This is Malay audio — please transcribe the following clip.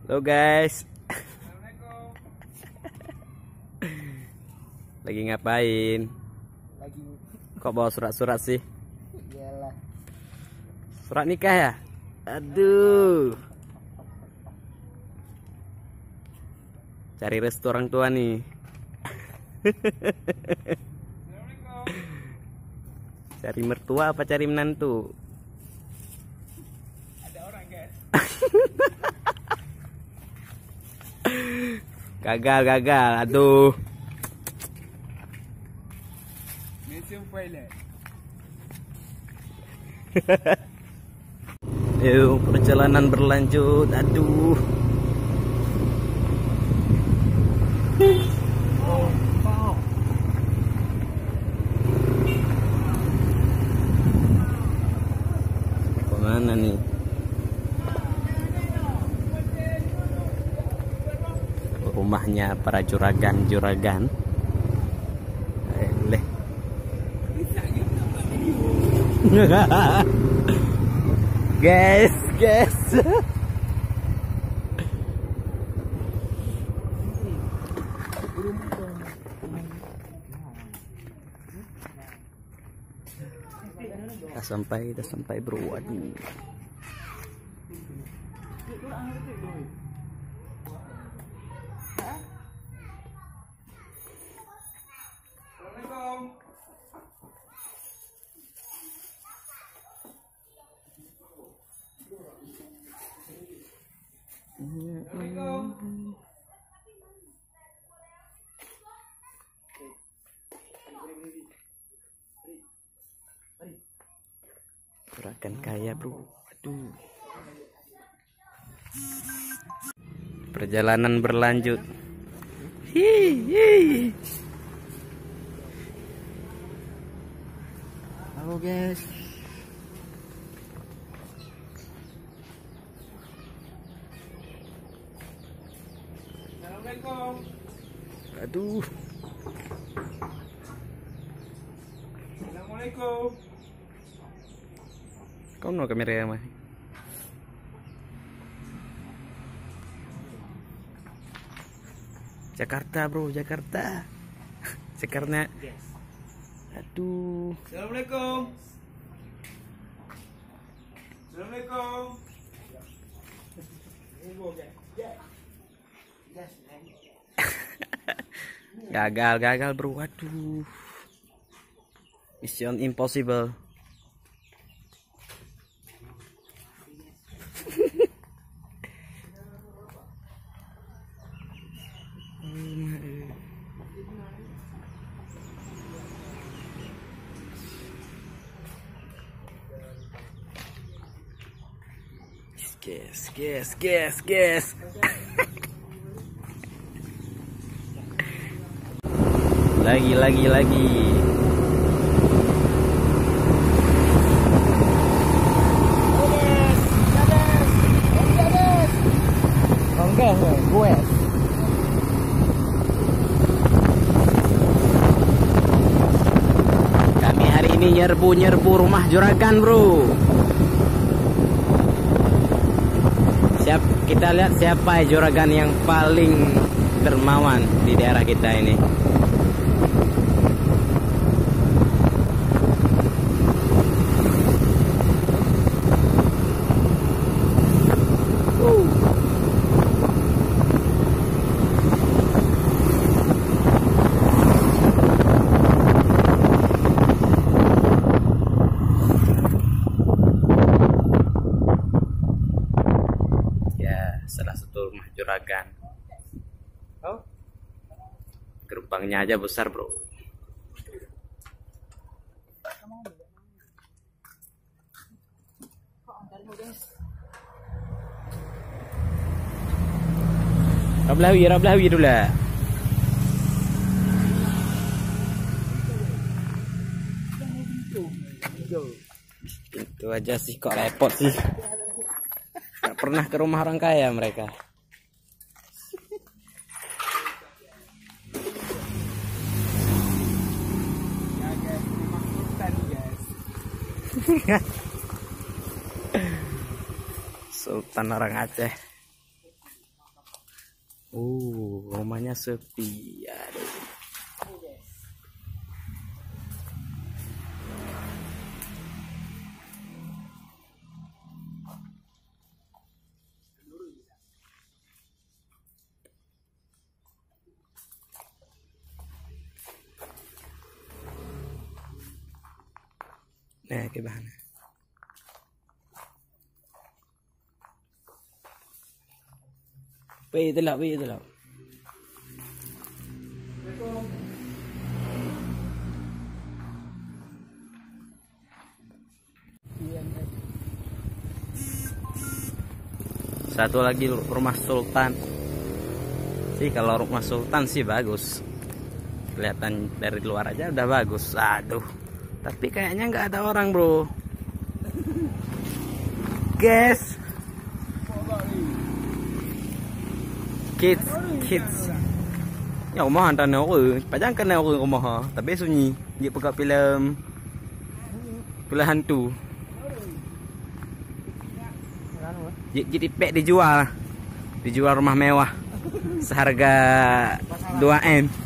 Halo guys. Lagi ngapain? Lagi. Kok bawa surat-surat sih? Iyalah. Surat nikah ya? Aduh. Cari restu orang tua nih. Cari mertua apa cari menantu? Ada orang guys. Gagal. Aduh. Mission failure. Yuk, perjalanan berlanjut. Aduh. Kemana nih? Rumahnya para juragan. Leh. Guys. Kita sampai bro. Waduh. Juragan kaya bro. Aduh. Perjalanan berlanjut. Hihi. Halo guys. Assalamualaikum. Aduh. Assalamualaikum. Kau mau kamera ya mah? Jakarta bro, Jakarta. Jakarta. Yes. Aduh. Assalamualaikum. Assalamualaikum. Gagal bro. Waduh. Mission impossible. Gas. Lagi. Gue. Kami hari ini nyerbu rumah juragan, bro. Kita lihat siapa juragan yang paling dermawan di daerah kita ini. Salah satu rumah juragan. Oh, Gerbangnya aja besar bro. Rablawi dulu lah. Itu aja sih kok repot sih. Gak pernah ke rumah orang kaya mereka. ya guys, rumah sultan guys. Sultan orang Aceh. Rumahnya sepi. Aduh. Nah, ke bahan. Itu lah. Satu lagi rumah sultan. Sih kalau rumah sultan sih bagus. Kelihatan dari luar aja udah bagus. Aduh. Tapi kayaknya nggak ada orang, bro. Guys. Kids. Ya rumah hantar orang. Pajangkan orang rumah. Tapi sunyi. Dia pegang filem hantu. Jadi pek dijual rumah mewah seharga 2M.